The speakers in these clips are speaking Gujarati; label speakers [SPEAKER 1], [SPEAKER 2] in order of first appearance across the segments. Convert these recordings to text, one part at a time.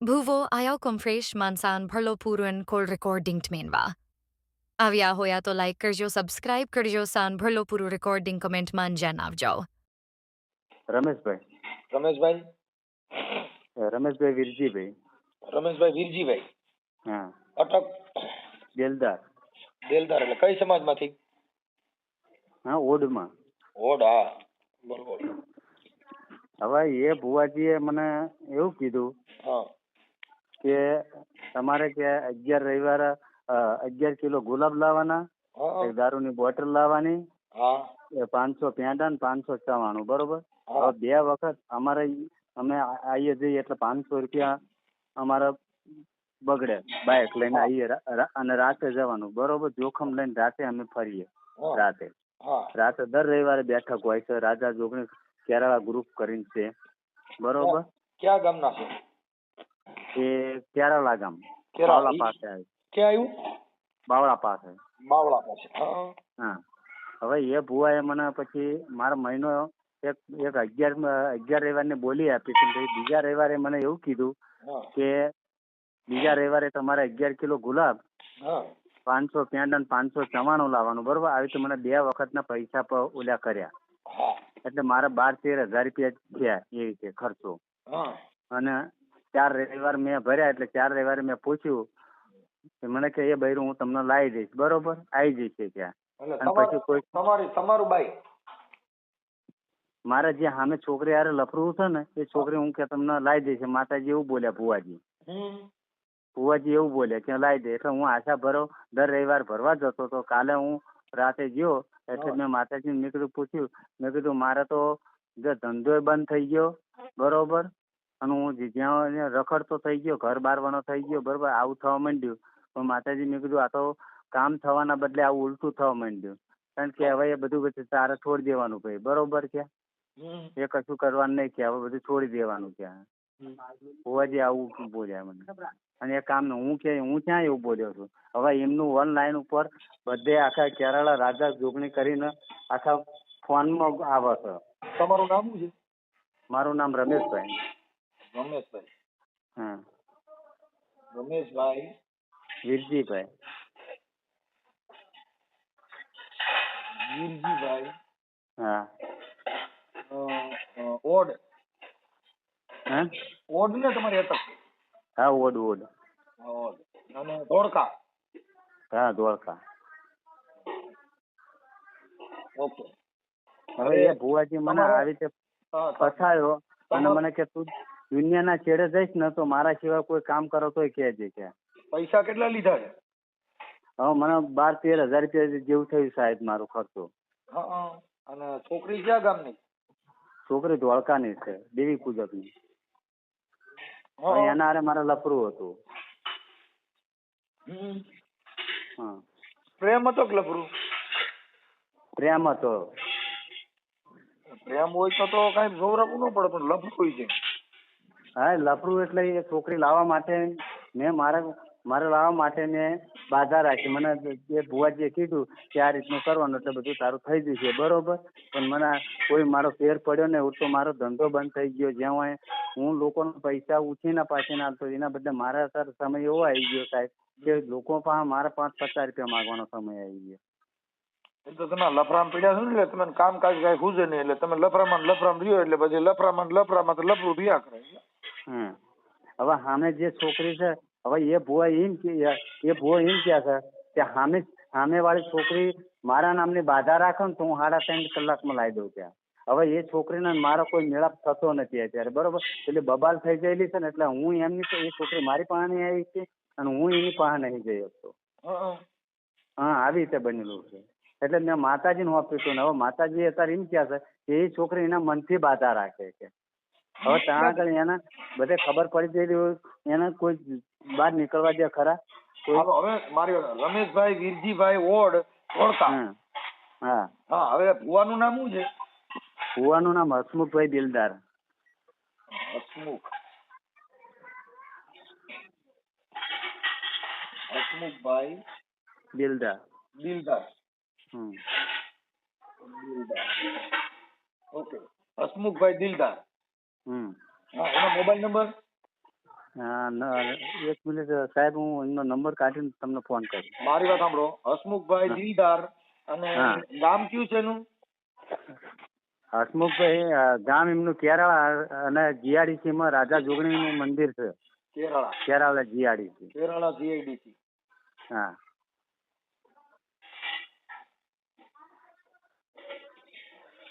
[SPEAKER 1] ભુવો આયોકમ ફ્રેશ માનસાન ભરલો પૂરન કોલ રેકોર્ડિંગ મેનવા આવ્યા હોયા તો લાઈક કરજો, સબસ્ક્રાઇબ કરજો, સાન ભરલો પૂરું રેકોર્ડિંગ કમેન્ટમાં જણાવજો.
[SPEAKER 2] રમેશભાઈ
[SPEAKER 3] રમેશભાઈ
[SPEAKER 2] રમેશભાઈ વીરજીભાઈ.
[SPEAKER 3] રમેશભાઈ વીરજીભાઈ.
[SPEAKER 2] હા.
[SPEAKER 3] અટક
[SPEAKER 2] બેલદાર.
[SPEAKER 3] બેલદાર એટલે કઈ સમાજમાંથી?
[SPEAKER 2] હા, ઓડમાં.
[SPEAKER 3] ઓડ. હા, બોલ બોલ.
[SPEAKER 2] હવે એ ભુવાજીએ મને એવું કીધું
[SPEAKER 3] હા
[SPEAKER 2] કે તમારે કે 11 રવિવારે 11 કિલો ગુલાબ લાવવાના,
[SPEAKER 3] હા
[SPEAKER 2] એક દારૂની બોટલ લાવવાની,
[SPEAKER 3] હા
[SPEAKER 2] 500 પેંડા ને 500 ચવાણું, બરોબર?
[SPEAKER 3] હા.
[SPEAKER 2] હવે 2 વખત અમે આવીએ જઈએ એટલે 500 રૂપિયા અમારા બગડે. બાઇક લઈને આવીએ અને રાતે જવાનું, બરોબર? જોખમ લઈને રાતે અમે ફરીએ.
[SPEAKER 3] હા.
[SPEAKER 2] રાતે
[SPEAKER 3] હા
[SPEAKER 2] રાતે દર રવિવારે બેઠક હોય છે, રાજા જોગણી કેરાળા ગ્રુપ કરીને છે, બરોબર?
[SPEAKER 3] ક્યાં ગામના છે?
[SPEAKER 2] એ કેરાળા ગામ,
[SPEAKER 3] કેરાળા.
[SPEAKER 2] બાવળા પાસે આવે.
[SPEAKER 3] ક્યાં આવ્યું?
[SPEAKER 2] બાવળા પાસે.
[SPEAKER 3] બાવળા પાસે. હા
[SPEAKER 2] હા. હવે એ ભુવાએ મને પછી મારો મહિનો એક 11 રવિવારની બોલી આપી હતી. પછી બીજા રવિવારે મને એવું કીધું
[SPEAKER 3] હા
[SPEAKER 2] કે બીજા રવિવારે તમારે 11 કિલો ગુલાબ,
[SPEAKER 3] હા
[SPEAKER 2] 500 પેંડા ને 500 ચવાણું લાવવાનું, બરોબર? આવી તો મને 2 વખતના પૈસા ઓલ્યા કર્યા.
[SPEAKER 3] હા
[SPEAKER 2] એટલે મારા 12-13 હજાર રૂપિયા થયા એ રીતે ખર્ચો.
[SPEAKER 3] હા.
[SPEAKER 2] અને 4 રવિવાર મેં ભર્યા એટલે 4 રવિવારે મેં પૂછ્યું કે મને કે એ બૈરું હું તમને લાવી દઈશ, બરોબર? આવી જઈશ ત્યાં. અને પછી કોઈ
[SPEAKER 3] તમારું બાઈ
[SPEAKER 2] મારે જે સામે છોકરી હારે લફરું છે ને, એ છોકરી હું કે તમને લાવી દઈશ. માતાજી એવું બોલ્યા, ભુવાજી એવું બોલ્યા કે લાવી દે. એટલે હું આશા ભરો દર રવિવાર ભરવા જતો હતો. કાલે હું રાતે ગયો એટલે મેં માતાજીને મેં કીધું પૂછ્યું, મેં કીધું મારે તો જે ધંધો બંધ થઈ ગયો, બરોબર? અને હું જ્યાં રખડતો થઈ ગયો, ઘર બારવાનો થઈ ગયો, બરોબર? આવું થવા માંડ્યું. પણ માતાજી મેં કીધું આ તો કામ થવાના બદલે આવું ઉલટું થવા માંડ્યું. કારણ કે હવે એ બધું તારે છોડી દેવાનું ભાઈ, બરોબર? કે એ કશું કરવાનું નહીં, કે હવે બધું છોડી દેવાનું. ક્યાં ભુવાજી આવું બોલ્યા મને. અને એ કામ હું ક્યાં એવું બોલ્યો છું? હવે એમનું ઓનલાઈન ઉપર બધે આખા કેરાળા રાજા જોગણી કરીને આખા ફોનમાં આવે છે.
[SPEAKER 3] તમારું નામ શું છે?
[SPEAKER 2] મારું નામ રમેશભાઈ.
[SPEAKER 3] રમેશભાઈ.
[SPEAKER 2] હા.
[SPEAKER 3] રમેશભાઈ
[SPEAKER 2] વીરજીભાઈ.
[SPEAKER 3] વીરજીભાઈ.
[SPEAKER 2] હા.
[SPEAKER 3] ઓડ.
[SPEAKER 2] હા.
[SPEAKER 3] ઓડ ને તમારી અટક?
[SPEAKER 2] હા, ઓડ.
[SPEAKER 3] ઓડ. અને ધોળકા?
[SPEAKER 2] હા, ધોળકા.
[SPEAKER 3] ઓકે.
[SPEAKER 2] હવે એ ભુવાજી મને આવી રીતે ફસાયો અને મને કે તું દુનિયાના છેડે જઈશ ને તો મારા સિવાય કોઈ કામ કરો તોય કહેજે. કે
[SPEAKER 3] પૈસા કેટલા લીધા છે?
[SPEAKER 2] હવે મને 12-13 હજાર રૂપિયા જેવું થયું સાહેબ મારો ખર્ચો.
[SPEAKER 3] હા. અને છોકરી ક્યાં ગામની?
[SPEAKER 2] છોકરી ધોળકાની છે, દેવી પૂજકની. એના હારે મારે લફરું હતું. હા.
[SPEAKER 3] પ્રેમ હતો કે લફરું?
[SPEAKER 2] પ્રેમ હતો.
[SPEAKER 3] પ્રેમ હોય તો કઈ જોવરાવું ન પડે, પણ લફરું છે.
[SPEAKER 2] હા, લફરું એટલે એ છોકરી લાવવા માટે મેં મારે લાવવા માટે મેં બાધા રાખી. મને એ ભુવાજીએ કીધું કે આ રીતનું કરવાનું એટલે બધું તારું થઈ જશે, બરોબર? પણ મને કોઈ મારો ફેર પડ્યો ને, તો મારો ધંધો બંધ થઈ ગયો. જ્યાં હોય હું લોકોના પૈસા ઉછીના પાછીને આપતો, એના બદલે મારા અત્યારે સમય એવો આવી ગયો સાહેબ કે લોકો પાસે મારા 5-50 રૂપિયા માંગવાનો સમય આવી ગયો.
[SPEAKER 3] એ તો તમે લફરામ પીડ્યા છો ને, એટલે તમે કામકાજ કઈ ખૂજે નહીં, એટલે તમે લફરામાં રહ્યો, એટલે પછી લફરામાં તો લફરું રહ્યા કરે.
[SPEAKER 2] હવે સામે જે છોકરી છે, હવે એ ભુવા એમ કે છે કે સામે વાળી છોકરી મારા નામની બાધા રાખે ને તો હું 3.5 કલાકમાં લાવી દઉં ત્યાં. હવે એ છોકરીને મારો કોઈ મેળાપ થતો નથી અત્યારે, બરોબર? એટલે બબાલ થઈ ગયેલી છે ને, એટલે હું એમની એ છોકરી મારી પાસે નહીં આવી છે અને હું એની પાસે નહીં જઈ શકતો. હા, આવી રીતે બનેલું છે. એટલે મેં માતાજીને હોપ્યું હતું ને હવે માતાજી અત્યારે એમ કહે છે કે એ છોકરી એના મનથી બાધા રાખે છે. હવે ત્યાં આગળ એને બધે ખબર પડી ગયેલી હોય, એને કોઈ બહાર નીકળવા દે ખરા?
[SPEAKER 3] હવે મારી રમેશભાઈ વીરજીભાઈ ઓડ ઓળખા.
[SPEAKER 2] હા.
[SPEAKER 3] હા. હવે ભુવાનું નામ શું છે?
[SPEAKER 2] ભુવાનું નામ હસમુખભાઈ દિલદાર.
[SPEAKER 3] હસમુખભાઈ
[SPEAKER 2] દિલદાર.
[SPEAKER 3] ઓકે. હસમુખભાઈ દિલદાર. હા. એનો મોબાઈલ નંબર
[SPEAKER 2] એક મિનિટ સાહેબ, હું એમનો નંબર કાઢીને તમને ફોન કરું.
[SPEAKER 3] મારી વાત સાંભળો. હસમુખભાઈ
[SPEAKER 2] હા.
[SPEAKER 3] દિલદાર અને
[SPEAKER 2] હા.
[SPEAKER 3] ગામ કયું છે એનું?
[SPEAKER 2] હસમુખભાઈ ગામ એમનું કેરાળા અને જીઆડીસી માં રાજા જોગણીનું મંદિર છે.
[SPEAKER 3] કેરાળા.
[SPEAKER 2] કેરાળા જીઆડીસી.
[SPEAKER 3] કેરાળા જીઆઈડીસી.
[SPEAKER 2] હા.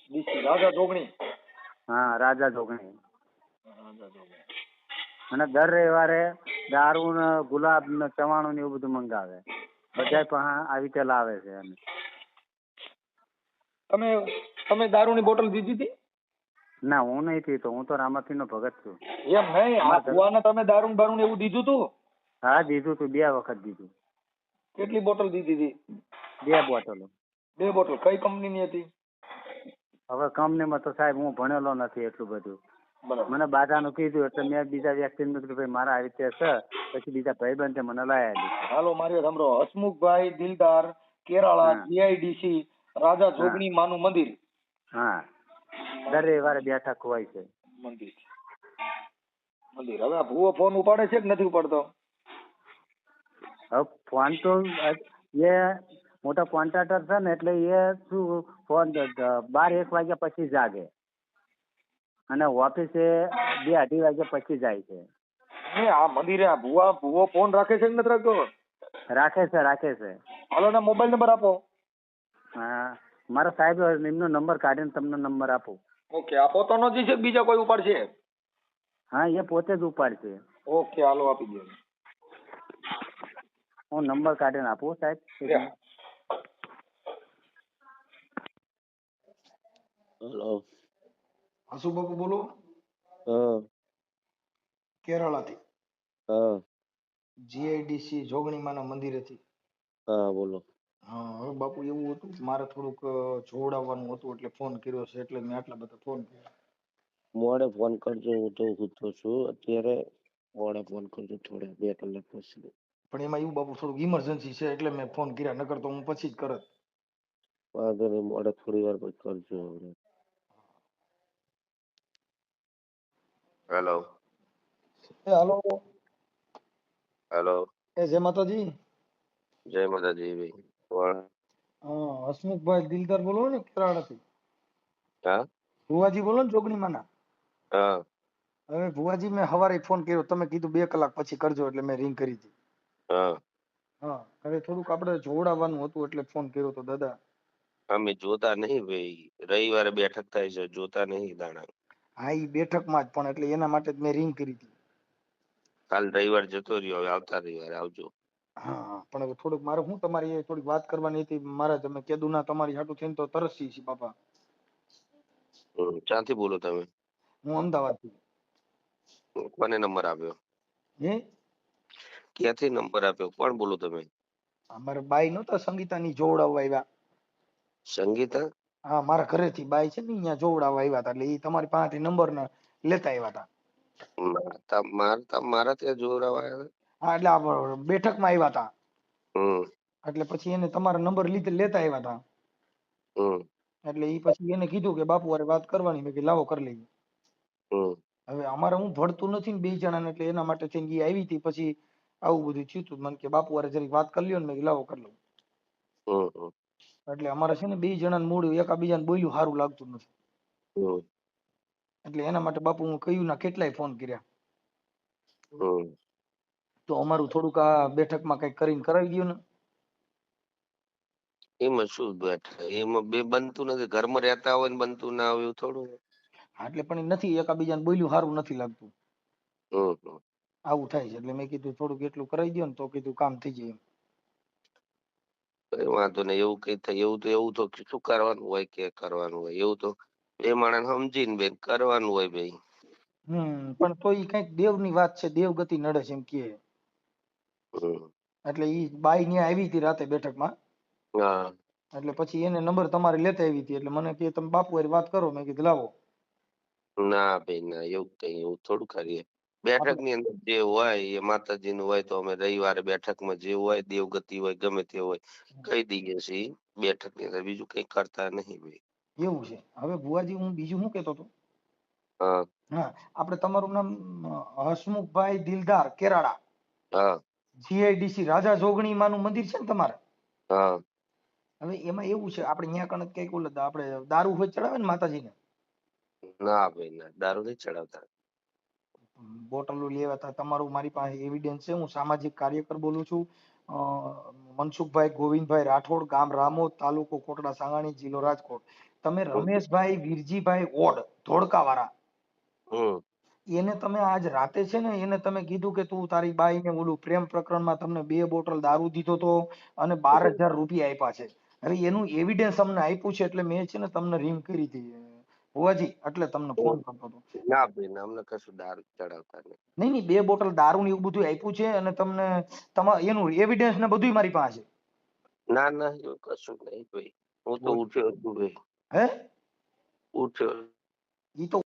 [SPEAKER 3] ડીસી રાજા જોગણી.
[SPEAKER 2] હા, રાજા જોગણી.
[SPEAKER 3] રાજા જોગણી.
[SPEAKER 2] અને દર રવિવારે દારૂ ને ગુલાબ ને ચવાણું ને એવું બધું મંગાવે. બધા પણ આવી રીતે લાવે છે. અને
[SPEAKER 3] તમે દારૂની બોટલ દીધી હતી?
[SPEAKER 2] ના, હું નહીં પીતો. હું તો રામાપીર નો ભગત છું.
[SPEAKER 3] એમ નહીં, આ ભુવાને તમે દારૂ બારૂ એવું દીધું તું?
[SPEAKER 2] હા, દીધું તું. 2 વખત દીધું.
[SPEAKER 3] કેટલી બોટલ દીધી હતી?
[SPEAKER 2] 2 બોટલો.
[SPEAKER 3] 2 બોટલ. કઈ કંપનીની હતી?
[SPEAKER 2] હવે કંપનીમાં તો સાહેબ હું ભણેલો નથી એટલું બધું.
[SPEAKER 3] બરાબર.
[SPEAKER 2] મને બાધાનું કીધું એટલે મેં બીજા વ્યક્તિને કીધું ભાઈ મારા આવી રીતે છે. પછી બીજા ભાઈબંધે મને લાયા દીધું.
[SPEAKER 3] હાલો મારી વાત સાંભળો. હસમુખભાઈ દિલદાર, કેરાળા
[SPEAKER 2] હા.
[SPEAKER 3] જીઆઈડીસી રાજા જોગણી માનું મંદિર.
[SPEAKER 2] હા, દર રવિવારે બેઠક હોય છે.
[SPEAKER 3] મંદિર. હવે આ ભુવો ફોન ઉપાડે છે કે નથી ઉપાડતો?
[SPEAKER 2] હવે ફોન તો એ મોટા કોન્ટ્રાક્ટર છે ને, એટલે એ શું ફોન 12-1 વાગ્યા પછી જાગે અને ઓફિસે 2-2:30 વાગ્યા પછી જાય છે.
[SPEAKER 3] આ મંદિરે આ ભુવો ફોન રાખે છે કે નથી રાખતો?
[SPEAKER 2] રાખે છે.
[SPEAKER 3] હાલો ના મોબાઈલ નંબર આપો.
[SPEAKER 2] હા, મારા સાહેબ એમનો નંબર કાઢીને તમને નંબર આપું.
[SPEAKER 3] ઓકે. આ પોતાનો જ છે કે બીજા કોઈ ઉપાડશે?
[SPEAKER 2] હા, એ પોતે જ ઉપાડશે.
[SPEAKER 3] ઓકે, હાલો આપી દો.
[SPEAKER 2] હું નંબર કાઢીને આપું સાહેબ.
[SPEAKER 4] હેલો.
[SPEAKER 3] હસુ બાપુ બોલો.
[SPEAKER 4] હા.
[SPEAKER 3] કેરળાથી.
[SPEAKER 4] હા.
[SPEAKER 3] જીઆઈડીસી જોગણીમાના મંદિરેથી.
[SPEAKER 4] હા, બોલો.
[SPEAKER 3] હા, હવે બાપુ એવું હતું કે મારે થોડુંક જોવડાવવાનું હતું એટલે ફોન કર્યો છે. એટલે મેં આટલા બધા ફોન કર્યા.
[SPEAKER 4] મોડે ફોન કરજો. હું તો સૂતો છું અત્યારે. મોડે ફોન કરજો થોડા 2 કલાક પછી.
[SPEAKER 3] પણ એમાં એવું બાપુ થોડુંક ઇમરજન્સી છે એટલે મેં ફોન કર્યા. નકર તો હું પછી જ કરત.
[SPEAKER 4] વાંધો નહીં, મોડે થોડી વાર પછી કરજો. હેલો.
[SPEAKER 3] હાલો.
[SPEAKER 4] હેલો.
[SPEAKER 3] જય માતાજી.
[SPEAKER 4] જય માતાજી ભાઈ. કોણ?
[SPEAKER 3] હા, હસમુખભાઈ દિલદાર બોલો ને કેરાળાથી.
[SPEAKER 4] હા.
[SPEAKER 3] ભુવાજી બોલો ને જોગણીમાના.
[SPEAKER 4] હા.
[SPEAKER 3] હવે ભુવાજી મેં સવારે ફોન કર્યો. તમે કીધું 2 કલાક પછી કરજો એટલે મેં રિંગ કરી હતી.
[SPEAKER 4] હા.
[SPEAKER 3] હા, હવે થોડુંક આપણે જોવડાવવાનું હતું એટલે ફોન કર્યો તો દાદા.
[SPEAKER 4] અમે જોતા નહીં ભાઈ. રવિવારે બેઠક થાય છે, જોતા નહીં દાણા.
[SPEAKER 3] હા, ઈ બેઠકમાં જ પણ એટલે એના માટે જ મેં રિંગ કરી હતી.
[SPEAKER 4] કાલ રવિવાર જતો રહ્યો. હવે આવતા રવિવારે આવજો.
[SPEAKER 3] હા, પણ હવે થોડુંક મારે હું તમારી થોડીક વાત કરવાની હતી. મારા તમે કીધું ના તમારી હાટું થઈને તો તરસી છે બાપા.
[SPEAKER 4] ક્યાંથી બોલો તમે?
[SPEAKER 3] હું અમદાવાદથી.
[SPEAKER 4] કોને નંબર આપ્યો?
[SPEAKER 3] હે?
[SPEAKER 4] ક્યાંથી નંબર આપ્યો? કોણ બોલો તમે?
[SPEAKER 3] અમારે બાઈ નહોતા સંગીતાની જોવડાવવા આવ્યા.
[SPEAKER 4] સંગીતા?
[SPEAKER 3] હા, મારા ઘરેથી બાઈ છે ને અહીંયા જોવડાવવા આવ્યા હતા. એટલે એ તમારી પાસેથી નંબર ને લેતા આવ્યા હતા.
[SPEAKER 4] મારા ત્યાં જોરાવાયા?
[SPEAKER 3] હા, એટલે આ બેઠકમાં આવ્યા હતા.
[SPEAKER 4] હમ.
[SPEAKER 3] એટલે પછી એને તમારા નંબર લેતા આવ્યા હતા.
[SPEAKER 4] હમ.
[SPEAKER 3] એટલે એ પછી એને કીધું કે બાપુ હારે વાત કરવાની. મેં કીધું લાવો કરી લઈએ.
[SPEAKER 4] હમ.
[SPEAKER 3] હવે અમારે હું ભળતું નથી ને 2 જણાને એટલે એના માટે થઈને એ આવી હતી. પછી આવું બધું થયું હતું. મને કે બાપુ હારે જરીક વાત કરી લ્યો ને. મેં કીધું લાવો કરી લઉં.
[SPEAKER 4] હમ.
[SPEAKER 3] એટલે અમારે છે ને 2 જણાને મૂળ એકાબીજાને બોલ્યું સારું લાગતું નથી.
[SPEAKER 4] હમ.
[SPEAKER 3] એટલે એના માટે બાપુ હું કહ્યું ના કેટલાય ફોન કર્યા.
[SPEAKER 4] હમ.
[SPEAKER 3] તો અમારું થોડુંક આ બેઠકમાં કઈક કરીને કરાવી દયો ને.
[SPEAKER 4] એમાં શું એમાં બે બનતું નથી. ઘરમાં રહેતા હોય ને બનતું ના હોય એવું થોડું.
[SPEAKER 3] હા, એટલે પણ એ નથી એકાબીજાને બોલ્યું સારું નથી લાગતું.
[SPEAKER 4] હમ.
[SPEAKER 3] આવું થાય છે. એટલે મેં કીધું થોડુંક એટલું કરાવી દયો ને તો કીધું કામ થઈ જાય એમ.
[SPEAKER 4] કઈ વાંધો નહીં. એવું કઈ થાય એવું તો શું કરવાનું હોય કે કરવાનું હોય એવું તો બે માણસ સમજીને બેન કરવાનું હોય ભાઈ.
[SPEAKER 3] પણ તો ઈ કઈક દેવની વાત છે. દેવ ગતિ નડે છે એમ કે.
[SPEAKER 4] હમ.
[SPEAKER 3] એટલે ઈ બાઈ ત્યાં આવી હતી રાતે બેઠકમાં.
[SPEAKER 4] હા.
[SPEAKER 3] એટલે પછી એને નંબર તમારે લેતા આવી હતી. એટલે મને કે તમે બાપુ હારે વાત કરો. મેં કીધું લાવો.
[SPEAKER 4] ના ભાઈ ના, એવું થોડું કરીએ. બેઠક ની અંદર જે હોય એ માતાજી નું હોય તો અમે રવિવારે બેઠકમાં જે હોય દેવગતિ હોય ગમે તે હોય કહી દઈએ છીએ. બેઠક ની અંદર બીજું કઈ કરતા નહીં ભાઈ.
[SPEAKER 3] એવું છે. હવે ભુવાજી હું બીજું શું કેતો હતો.
[SPEAKER 4] હા.
[SPEAKER 3] હા, આપણે તમારું નામ હસમુખભાઈ દિલદાર કેરાળા,
[SPEAKER 4] હા
[SPEAKER 3] જીઆઈડીસી રાજા જોગણી માનું મંદિર છે ને તમારે?
[SPEAKER 4] હા.
[SPEAKER 3] હવે એમાં એવું છે, આપણે અહીંયા કણ કઈક ઓલા આપણે દારૂ હોય ચડાવે ને માતાજીને,
[SPEAKER 4] ના ભાઈ ના, દારૂ નહીં ચડાવતા.
[SPEAKER 3] બોટલો લેવા હતા. તમારું મારી પાસે એવિડન્સ છે. હું સામાજિક કાર્યકર બોલું છું. અ, મનસુખભાઈ ગોવિંદભાઈ રાઠોડ, ગામ રામોદ, તાલુકો કોટડા સાંગાણી, જિલ્લો રાજકોટ. તમે રમેશભાઈ વીરજીભાઈ ઓડ ધોળકાવાળા,
[SPEAKER 4] હમ
[SPEAKER 3] એને તમે આજ રાતે છે ને એને તમે કીધું કે તું તારી બાઈને ઓલું પ્રેમ પ્રકરણમાં તમને 2 બોટલ દારૂ દીધો તો અને 12,000 રૂપિયા આપ્યા છે. હવે એનું એવિડન્સ અમને આપ્યું છે એટલે મેં છે ને તમને રિંગ કરી હતી હોવાજી, એટલે તમને ફોન કરતો હતો.
[SPEAKER 4] ના ભાઈ ના, અમને કશું દારૂ ચડાવતા નહીં.
[SPEAKER 3] નહીં નહીં, 2 બોટલ દારૂ ને એવું બધું આપ્યું છે અને તમને એનું એવિડન્સ ને બધું મારી પાસે
[SPEAKER 4] ના ના, એવું કશું નહીં ભાઈ. હું તો
[SPEAKER 3] છે.
[SPEAKER 4] ઉઠ્યો છું ભાઈ,
[SPEAKER 3] હે
[SPEAKER 4] ઉઠ્યો.
[SPEAKER 3] ઈ તો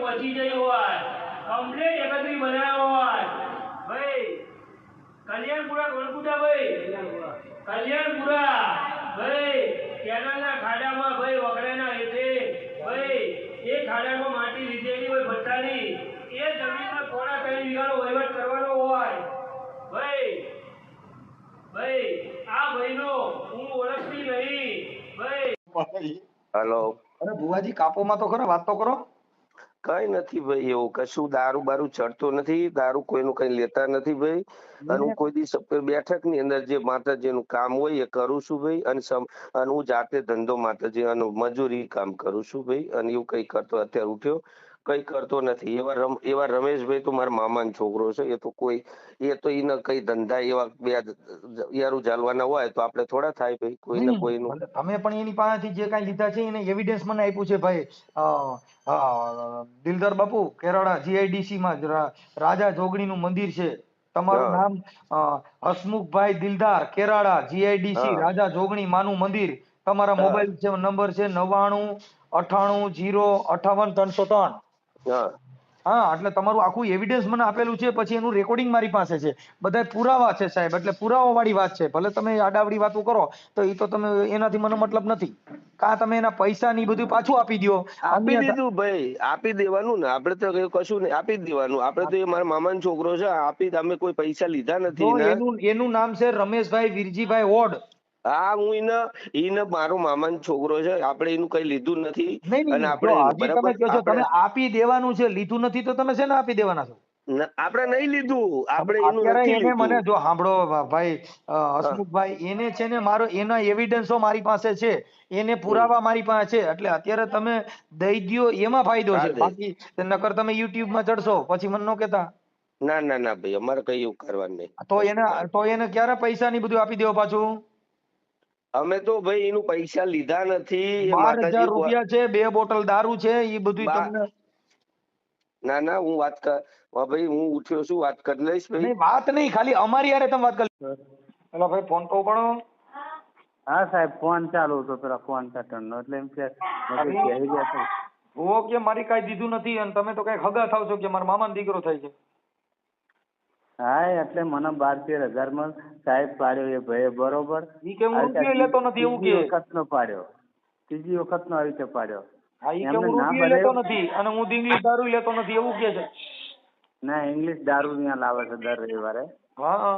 [SPEAKER 5] પહોંચી ગઈ હોય, કમ્પ્લીટ એકત્રી બનાવ્યો હોય, ભાઈ કલ્યાણપુરા ગોળકુટા કલ્યાણપુરા ભાઈ કેનાલના ખાડામાં ભાઈ વગડાના હેઠે ભાઈ એ ખાડામાં માટી લીધેલી હોય ભટ્ટાની, એ જમીનમાં થોડા 3 વીઘાનો વહીવટ કરવાનો હોય ભાઈ આ ભાઈનો હું ઓળખતી નહીં ભાઈ.
[SPEAKER 4] હેલો.
[SPEAKER 3] અરે ભુવાજી કાપોમાં તો ખરા, વાત તો કરો.
[SPEAKER 4] કઈ નથી ભાઈ, એવું કશું દારૂ બારૂ ચડતો નથી, દારૂ કોઈનું કઈ લેતા નથી ભાઈ. અને હું કોઈ દિવસ બેઠક ની અંદર જે માતાજીનું કામ હોય એ કરું છું ભાઈ, અને હું જાતે ધંધો માતાજી અને મજૂરી કામ કરું છું ભાઈ, અને એવું કઈ કરતો અત્યારે ઉઠ્યો કઈ કરતો નથી. એવા રમેશભાઈ તો મારા મામાનો છોકરો છે. એ તો એને કઈ ધંધા એવા બે યારું ચાલવાના હોય તો આપણે થોડા થાય ભાઈ, કોઈને
[SPEAKER 3] નહીં
[SPEAKER 4] કોઈનું.
[SPEAKER 3] ભલે તમે પણ એની પાસેથી જે કાંઈ લીધા છે એને એવિડન્સ મને આપ્યું છે ભાઈ. દિલદાર બાપુ કેરાળા જીઆઈડીસી માં રાજા જોગણીનું મંદિર છે. તમારું
[SPEAKER 4] હા
[SPEAKER 3] નામ હસમુખભાઈ દિલદાર કેરાળા જીઆઈડીસી
[SPEAKER 4] હા
[SPEAKER 3] રાજા જોગણી માનું મંદિર. તમારા
[SPEAKER 4] હા
[SPEAKER 3] મોબાઈલ નંબર છે 99980353.
[SPEAKER 4] હા
[SPEAKER 3] હા એટલે તમારું આખું એવિડન્સ મને આપેલું છે. પછી એનું રેકોર્ડિંગ મારી પાસે છે. બધા પુરાવા છે સાહેબ, એટલે પુરાવા વાળી વાત છે. ભલે તમે આડાવડી વાતો કરો તો એ તો તમે એનાથી મને મતલબ નથી. કાં તમે એના પૈસા ની બધું પાછું આપી દો,
[SPEAKER 4] આપી
[SPEAKER 3] અન્યથા
[SPEAKER 4] દીધું ભાઈ, આપી દેવાનું ને. આપડે તો કશું નહીં, આપી જ દેવાનું. આપડે તો એ મારા મામાનો છોકરો છે. અમે કોઈ પૈસા લીધા
[SPEAKER 3] જો
[SPEAKER 4] નથી ને.
[SPEAKER 3] એનું નામ છે રમેશભાઈ વીરજીભાઈ ઓડ.
[SPEAKER 4] હા, હું એને મારો મામાનો છોકરો છે. આપણે એનું કઈ લીધું નથી.
[SPEAKER 3] નહીં
[SPEAKER 4] અને
[SPEAKER 3] નહીં, જો
[SPEAKER 4] આપણે
[SPEAKER 3] હજી તમે
[SPEAKER 4] બરાબર
[SPEAKER 3] કહો છો
[SPEAKER 4] આપણે
[SPEAKER 3] તમે આપી દેવાનું છે, લીધું નથી તો તમે શેને આપી દેવાના છો?
[SPEAKER 4] આપણે નહીં લીધું, આપણે એનું
[SPEAKER 3] અત્યારે
[SPEAKER 4] નથી
[SPEAKER 3] એને
[SPEAKER 4] લીધું.
[SPEAKER 3] મને જો સાંભળો ભાઈ
[SPEAKER 4] હા
[SPEAKER 3] હસમુખભાઈ, એને છે ને એના એવિડન્સો મારી પાસે છે, એને પુરાવા મારી પાસે છે. એટલે અત્યારે તમે દઈ દ્યો એમાં ફાયદો
[SPEAKER 4] હા
[SPEAKER 3] છે.
[SPEAKER 4] દે.
[SPEAKER 3] બાકી નકર તમે YouTube માં ચડશો પછી મને ન કહેતા.
[SPEAKER 4] ના ના ના ભાઈ, અમારે કઈ એવું કરવાનું નહીં.
[SPEAKER 3] તો
[SPEAKER 4] કશું
[SPEAKER 3] એને
[SPEAKER 4] કામ.
[SPEAKER 3] તો એને ક્યારે પૈસા ની બધું આપી દેવો પાછું?
[SPEAKER 4] અમે તો ભાઈ એનું પૈસા લીધા નથી. એ
[SPEAKER 3] 12,000
[SPEAKER 4] માતાજી
[SPEAKER 3] રૂપિયા છે, 2 બોટલ દારૂ છે, એ બધું
[SPEAKER 4] બા
[SPEAKER 3] તમને.
[SPEAKER 4] ના ના, હું વાત કર ભાઈ, હું ઉઠ્યો છું, વાત કરી લઈશ ભાઈ.
[SPEAKER 3] નહીં વાત નહીં, ખાલી અમારી યારે તમે વાત કરી. એટલે ભાઈ ફોન તો ઉપાડો.
[SPEAKER 2] હા સાહેબ, ફોન ચાલુ હતો પેલા ફોન પેટર્ન નો, એટલે એમ કે મેં કીધું કહી ગયા છે.
[SPEAKER 3] જુઓ કે મારી કાંઈ દીધું નથી અને તમે તો કઈ હગા થાવ છો કે મારા મામાનો દીકરો થાય છે.
[SPEAKER 2] હા એટલે મને 12-13 હજારમાં સાહેબ પાડ્યો એ ભાઈ, બરોબર.
[SPEAKER 3] ઈ કે હું રૂપિયો લેતો નથી એવું
[SPEAKER 2] ત્રીજી
[SPEAKER 3] કે.
[SPEAKER 2] વખત નો પાડ્યો, ત્રીજી વખત નો આવી રીતે પાડ્યો.
[SPEAKER 3] હા ઈ કે
[SPEAKER 2] એમને
[SPEAKER 3] હું
[SPEAKER 2] ના
[SPEAKER 3] રૂપિયો
[SPEAKER 2] ભલે,
[SPEAKER 3] લેતો નથી અને હું ઇંગ્લિશ દારૂ લેતો નથી એવું કે છે.
[SPEAKER 2] ના ઇંગ્લિશ દારૂ ત્યાં લાવે છે દર રવિવારે,
[SPEAKER 3] હા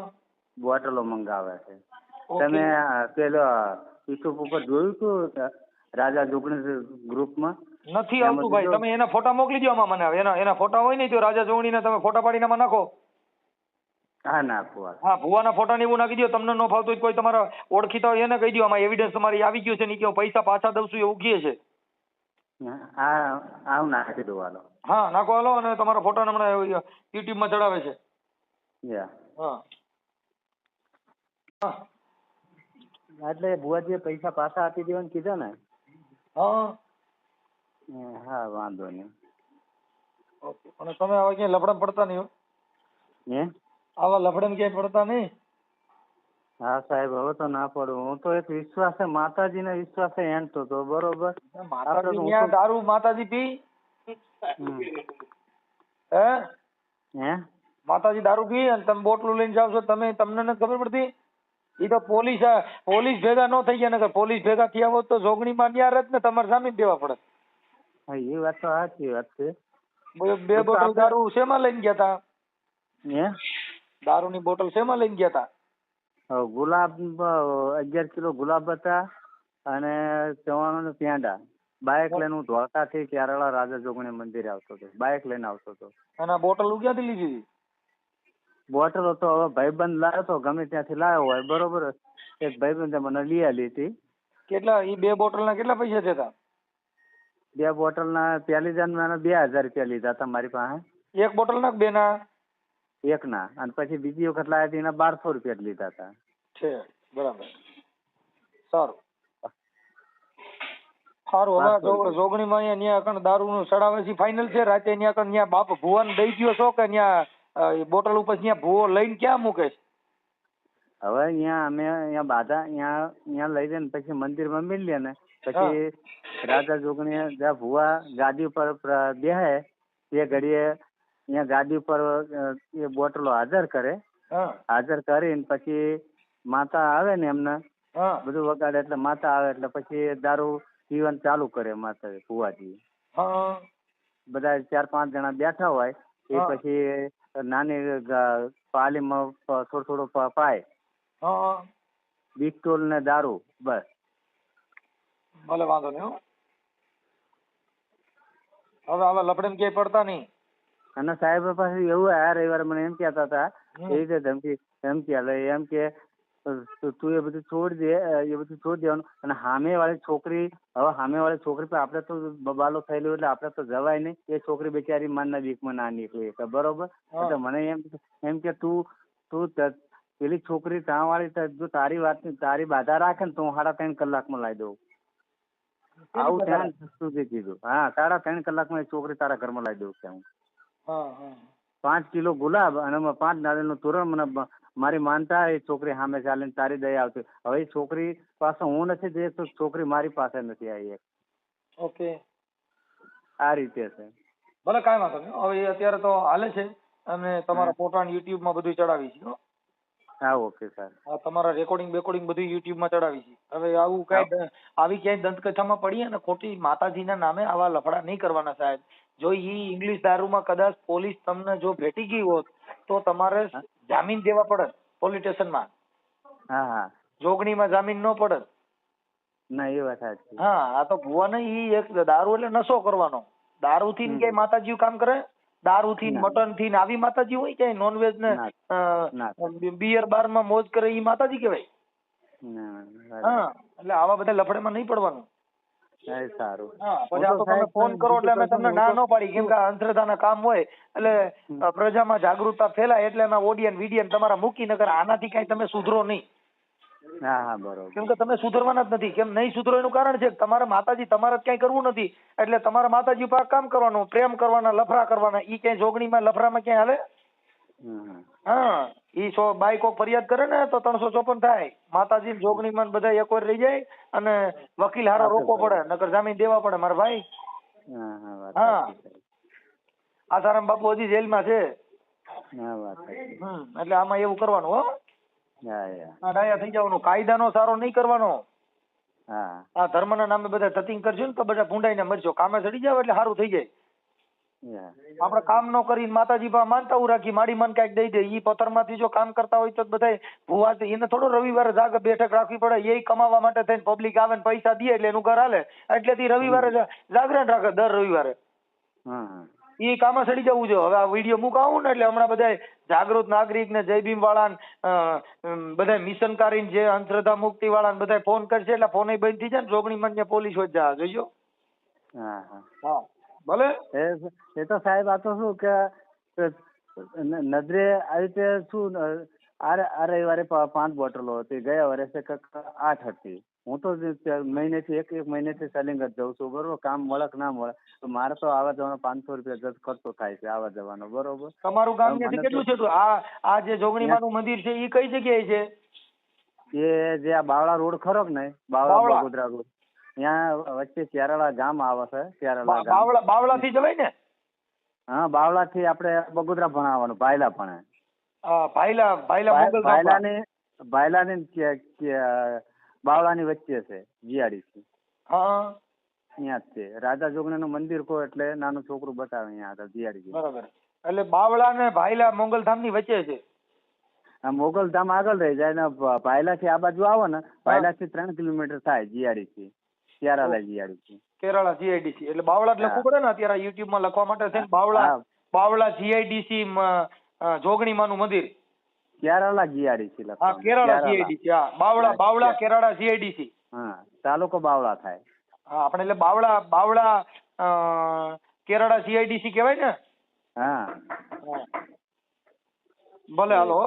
[SPEAKER 2] બોટલો મંગાવે છે.
[SPEAKER 3] ઓકે.
[SPEAKER 2] તમે પેલો યુટ્યુબ ઉપર જોયું હતું રાજા જોગણી ગ્રુપમાં?
[SPEAKER 3] નથી આવતું ભાઈ, તમે એના ફોટા મોકલી દો આમાં મને. એના ફોટા હોય ને તો રાજા જોગણીના તમે ફોટા પાડીને આમાં નાખો.
[SPEAKER 2] હા નાખું હાલ.
[SPEAKER 3] હા ભુવાના ફોટા ને એવું નાખી દો. તમને ન ફાવતું હોય કોઈ તમારા ઓળખીતા હોય એને કહી દો આમાં એવિડન્સ તમારી આવી ગયો છે ને કે હું પૈસા પાછા દઉં છું એવું કહે છે.
[SPEAKER 2] હા હું નાખી દઉં હાલો.
[SPEAKER 3] હા નાખો હાલો. અને તમારા ફોટા હમણાં YouTube માં ચડાવે છે.
[SPEAKER 2] યા
[SPEAKER 3] હા હા
[SPEAKER 2] એટલે ભુવાજીએ પૈસા પાછા આપી દેવાનું કીધા ને.
[SPEAKER 3] હા
[SPEAKER 2] હા વાંધો નહીં.
[SPEAKER 3] ઓકે. અને તમે આવા ક્યાંય લફડા પડતા નહીં હો.
[SPEAKER 2] હે
[SPEAKER 3] આવા લફડા ક્યાંય પડતા નહીં.
[SPEAKER 2] હા સાહેબ, હવે તો ના પડું. હું તો એક વિશ્વાસે માતાજીના વિશ્વાસે હેંડતો હતો, બરોબર.
[SPEAKER 3] માતાજી ત્યાં દારૂ માતાજી પી હે
[SPEAKER 2] હે
[SPEAKER 3] માતાજી દારૂ પી અને તમે બોટલું લઈને જાવ છો. તમને નથી ખબર પડતી? એ તો પોલીસ ભેગા ન થઈ ગયા, નકર પોલીસ ભેગા થયા હોત તો જોગણીમાં ન્યા રહેત ને, તમારે સામે જ દેવા પડે.
[SPEAKER 2] હા એ વાત તો સાચી વાત છે.
[SPEAKER 3] 2 બોટલ દારૂ શેમાં લઈને ગયા તા?
[SPEAKER 2] હે
[SPEAKER 3] દારૂની બોટલ શેમાં લઈને ગયા તા?
[SPEAKER 2] ગુલાબ 11 કિલો ગુલાબ હતા અને 94 પેંડા. બાઇક લઈને હું ધોળકાથી કેરાળા રાજા જોગણી મંદિરે આવતો હતો, બાઇક લઈને આવતો હતો.
[SPEAKER 3] અને આ બોટલ ક્યાંથી લીધી હતી?
[SPEAKER 2] બોટલો તો હવે ભાઈબંધ લાવ્યો તો, ગમે ત્યાંથી લાવ્યો હોય, બરોબર. એક ભાઈબંધે મને લઈ આલી હતી.
[SPEAKER 3] કેટલા? એ 2 બોટલના કેટલા પૈસા થયા?
[SPEAKER 2] 2 બોટલના પહેલી જાન મેં 2000 રૂપિયા લીધા હતા મારી પાસે,
[SPEAKER 3] એક બોટલના કે 2 ના?
[SPEAKER 2] એકના. અને પછી બીજી વખત લાવ્યા હતા એના 1200 રૂપિયા જ લીધા હતા.
[SPEAKER 3] છે બરાબર. સારું સારું. હવે જોગણીમાં અહીંયા કણ દારૂનું ચડાવે છે ફાઇનલ છે. રાતે ત્યાં બાપ ભુવાને દઈ ગયો છો કે ત્યાં બોટલ ઉપર ત્યાં ભુવો લઈને ક્યાં મૂકે છે?
[SPEAKER 2] હવે અહીંયા અમે અહીંયા બાધા અહીંયા લઈ જઈને પછી મંદિરમાં મિલીએ ને પછી રાજા જોગણી જ્યાં ભુવા ગાદી ઉપર બેહે એ ઘડીએ અહીંયા ગાદી ઉપર એ બોટલો હાજર કરે. હાજર કરીને પછી માતા આવે ને એમને બધું વગાડે એટલે માતા આવે એટલે પછી દારૂ પીવાનું ચાલુ કરે માતા ભુવાજી. બધા 4-5 જણા બેઠા હોય એ પછી નાની પાલીમાં થોડું પાય બિસ્ટોલ ને દારૂ, બસ.
[SPEAKER 3] ભલે વાંધો નહીં. હવે આવા લફડે ક્યાંય પડતા નહીં.
[SPEAKER 2] અને સાહેબ પાસે એવું આ રવિવારે મને એમ કહેતા હતા, એ રીતે ધમકી આલે એમ કે તો તું એ બધું છોડી દે, એ બધું છોડી દેવાનું. અને સામેવાળી છોકરી પર આપણે તો બબાલો થયેલો એટલે આપણે તો જવાય નહીં. એ છોકરી બેચારી મનના બીકમાં ના નીકળી શકે, બરોબર. એટલે મને એમ કે તું પેલી છોકરી ત્યાં વાળી જો તારી બાધા રાખે ને તો હું 3.5 કલાકમાં લાવી દઉં. આવું ત્યાં સુધી કીધું. હા, 3.5 કલાકમાં એ છોકરી તારા ઘરમાં લાવી દઉં છે હું. 5 કિલો ગુલાબ અને 5 નાળિયેરનું તોરણ મને મારી માનતા એ છોકરી સામે ચાલીને તારી દયા આવતી. હવે એ છોકરી પાસે હું નથી જઈ તો છોકરી મારી પાસે નથી આવી.
[SPEAKER 3] ઓકે,
[SPEAKER 2] આ રીતે છે.
[SPEAKER 3] ભલે કાંઈ વાંધો નહીં. હવે એ અત્યારે તો હાલે છે અને તમારા ફોટા યુટ્યુબ માં બધું ચડાવી છે હો.
[SPEAKER 2] હા, ઓકે સર.
[SPEAKER 3] હા, તમારા રેકોર્ડિંગ બધું યુટ્યુબ માં ચડાવી છે. હવે આવું કઈ આવી ક્યાંય દંતકથામાં પડીએ ને ખોટી માતાજીના નામે આવા લફડા નહીં કરવાના સાહેબ. જો ઈ ઇંગ્લિશ દારૂમાં કદાચ પોલીસ તમને જો ભેટી ગઈ હોત તો તમારે જામીન દેવા પડત પોલીસ સ્ટેશનમાં.
[SPEAKER 2] હા,
[SPEAKER 3] જોગણીમાં જામીન ન પડત.
[SPEAKER 2] ના એ વાત સાચી.
[SPEAKER 3] હા, આ તો ભુવાને ઈ એક દારૂ એટલે નશો કરવાનો. દારૂ થી ક્યાંય માતાજી કામ કરે? દારૂ થી મટન થી આવી માતાજી હોય ક્યાંય? નોનવેજ ને બિયર બાર માં મોજ કરે ઈ માતાજી કહેવાય? હા, એટલે આવા બધા લફડામાં નહીં પડવાનું.
[SPEAKER 2] સારું.
[SPEAKER 3] હા, પછી આ તો તમે ફોન કરો એટલે અમે તમને ના ન પાડી, કેમ કે અંધશ્રદ્ધાના કામ હોય એટલે પ્રજામાં જાગૃતતા ફેલાય એટલે અમે ઓડિયન વિડિયન તમારા મૂકી, નકર આનાથી કઈ તમે સુધરો નહીં.
[SPEAKER 2] હા, બરોબર.
[SPEAKER 3] કેમ કે તમે સુધરવાના જ નથી. કેમ નહીં સુધરો એનું કારણ છે કે તમારા માતાજી તમારે જ કઈ કરવું નથી, એટલે તમારા માતાજી પર કામ કરવાનું, પ્રેમ કરવાના, લફડા કરવાના. ઈ ક્યાંય જોગણીમાં લફડામાં ક્યાંય હાલે? હા, ઈ બાઈ કોક ફરિયાદ કરે ને તો 354 થાય. માતાજી જોગણીમાં બધા એકવાર રહી જાય અને વકીલ હારો રોકવો પડે, નકર જામીન દેવા પડે મારા ભાઈ. હા, આસારામ બાપુ હજી જેલમાં છે. એટલે આમાં એવું કરવાનું હો. હા, ડાયા થઈ જવાનું. કાયદાનો સારો નહીં કરવાનો. આ ધર્મના નામે બધા ધતિંગ કરજો ને તો બધા ભૂંડાઈને મરજો. કામે ચડી જાવ એટલે સારું થઈ જાય. આપણે કામ નો કરીને માતાજી પાસે માનતા રાખી માડી મન કઈક દઈ દે. ઈ પથ્થરમાંથી જો કામ કરતા હોય તો બધા ભૂવા એને થોડો રવિવારે જાગ બેઠક રાખવી પડે. એ કમાવા માટે થઈને પબ્લિક આવે ને પૈસા દે એટલે એનું ઘર હાલે. એટલેથી રવિવારે જાગરણ રાખે દર રવિવારે. ઈ કામે ચડી જવું જોઈએ. હવે આ વિડીયો મુકાવું ને એટલે હમણાં બધા જાગૃત નાગરિક ને જય ભીમ વાળા બધા મિશનકારી જે અંધશ્રદ્ધા મુક્તિ વાળા બધા ફોન કરશે એટલે ફોન બંધ થઈ જાય ને જોગણી માં પોલીસ હોય જા જોઈજો. હા, ભલે.
[SPEAKER 2] એ તો સાહેબ આ તો શું કે નજરે આવી રીતે શું આ રવિવારે 5 બોટલો હતી, ગયા વર્ષે 8 હતી. હું તો મહિનેથી એક મહિનેથી સેલિંગ જ જઉં છું, બરોબર. કામ મળે કે ના મળે તો મારે તો આવવા જવાનો 500 રૂપિયા ખર્ચો થાય છે આવવા જવાનો, બરોબર.
[SPEAKER 3] તમારું ગામ કેટલું છે? આ જે જોગણીમાનું મંદિર છે એ કઈ જગ્યાએ છે?
[SPEAKER 2] એ જે આ બાવળા રોડ ખરો કે નહીં, બાવળા બગોદરા રોડ, ત્યાં વચ્ચે કેરાળા ગામ આવે છે. કેરાળા ગામ
[SPEAKER 3] બાવળા થી જવાય ને?
[SPEAKER 2] હા, બાવળા થી આપણે બગોદરા ભણાવવાનું, ભાયલા ભણે. ભાયલાની બાવળાની વચ્ચે છે જીઆડીસી.
[SPEAKER 3] હા,
[SPEAKER 2] ત્યાં જ છે. રાજા જોગણી નું મંદિર કહો એટલે નાનું છોકરું બતાવે અહીંયા હતા જીઆડીસી.
[SPEAKER 3] બરાબર. એટલે બાવળા ને ભાયલા મોગલધામ ની વચ્ચે છે.
[SPEAKER 2] મોગલધામ આગળ રહી જાય ને ભાયલા થી આ બાજુ આવો ને, ભાયલા થી 3 કિલોમીટર થાય GIDC, Kerala GIDC.
[SPEAKER 3] Kerala GIDC એટલે બાવળા જ લખવું પડે ને અત્યારે યુટ્યુબ માં લખવા માટે થઈને. બાવળા જીઆઈડીસી જોગણીમાનું મંદિર.
[SPEAKER 2] કેરાલા જીઆડીસી લખો.
[SPEAKER 3] હા, કેરાલા જીઆઈડીસી. હા, બાવળા કેરાલા જીઆઈડીસી.
[SPEAKER 2] હા, તાલુકો બાવળા થાય.
[SPEAKER 3] હા, આપણે એટલે બાવળા કેરાલા જીઆઈડીસી કહેવાય ને.
[SPEAKER 2] હા,
[SPEAKER 3] ભલે, હાલો.